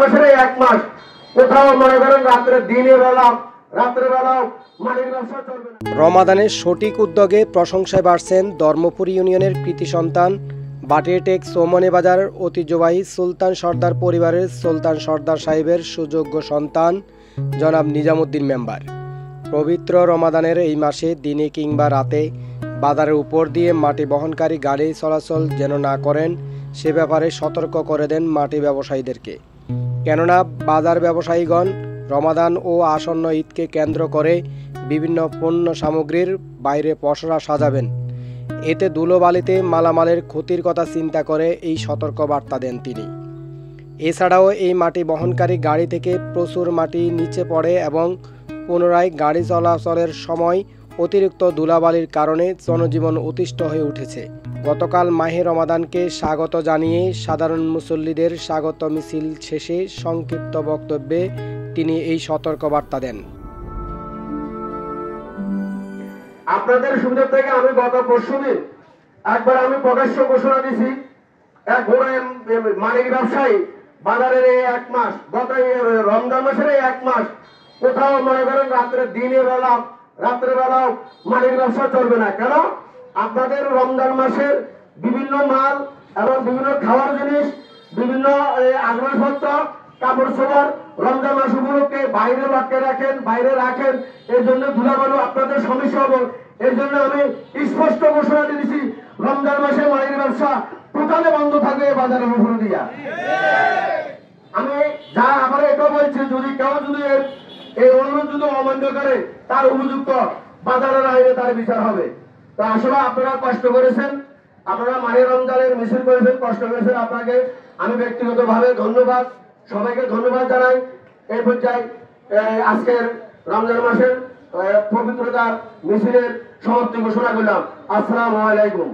মাসের এই 1 মাস কোথাও মনে করেন রাত্রেবেলা মাটির ব্যবসা চলবে না। রমাদানের সঠিক উদ্যোগে প্রশংসায় বাড়ছেন ধর্মপুর ইউনিয়নের কৃতি সন্তান বাটিরটেক চৌমনি বাজার ঐতিহ্যবাহী সুলতান সর্দার পরিবারের সুলতান সর্দার সাহেবের সুযোগ্য সন্তান জনাব নিজামুদ্দিন মেম্বার। পবিত্র রমাদানের এই মাসে দিনে কিংবা রাতে বাজারের উপর দিয়ে মাটি বহনকারী গাড়ি চলাচল যেন না করেন সে ব্যাপারে সতর্ক করে দেন মাটি ব্যবসায়ীদেরকে। কেননা বাজার ব্যবসায়ীগণ রমাদান ও আসন্ন ঈদকে কেন্দ্র করে বিভিন্ন পণ্য সামগ্রীর বাইরে পসরা সাজাবেন। এতে ধুলোবালিতে মালামালের ক্ষতির কথা চিন্তা করে এই সতর্ক বার্তা দেন তিনি। এছাড়াও এই মাটি বহনকারী গাড়ি থেকে প্রচুর মাটি নিচে পড়ে এবং পুনরায় গাড়ি চলাচলের সময় অতিরিক্ত ধুলাবালির কারণে জনজীবন অতিষ্ঠ হয়ে উঠেছে। গতকাল মাহে রমাদানকে স্বাগত জানিয়ে সাধারণ মুসল্লিদের স্বাগত মিছিল শেষে সংক্ষিপ্ত বক্তব্যে তিনি এই সতর্ক বার্তা দেন। আপনাদের সুবিধা থেকে আমি গত পরশুদিন একবার আমি প্রকাশ্য ঘোষণা দিছি, এক মালিক ব্যবসায়ী বাজারের এই 1 মাস গত রমজান মাসের এই 1 মাস কোথাও মনে করেন রাত্রেবেলা মালিক ব্যবসা চলবে না। কেন? আপনাদের রমজান মাসের বিভিন্ন মাল এবং বিভিন্ন খাওয়ার জিনিস, বিভিন্ন আসবাবপত্র, কাপড় চোপড় রমজান মাস উপলক্ষে বাইরে রাখেন। এই জন্য ধুলাবালু আপনাদের সমস্যা হবে। এই জন্য আমি স্পষ্ট ঘোষণা দিয়েছি, রমজান মাসে মালিক ব্যবসা টোটালে বন্ধ থাকবে বাজারের উপরে দিয়া। আমি যা আবার এটা বলছি, যদি কেউ এই অনুরোধ যদি অমান্য করে তার উপযুক্ত বাজারের আইনে তার বিচার হবে। তো আসলে আপনারা কষ্ট করেছেন, আপনারা মাহে রমজানের মিছিল করেছেন, কষ্ট করেছেন। আপনাকে আমি ব্যক্তিগতভাবে ধন্যবাদ, সবাইকে ধন্যবাদ জানাই। এই পর্যায়ে আজকের রমজান মাসের পবিত্রতার মিছিলের সমাপ্তি ঘোষণা করলাম। আসসালামু আলাইকুম।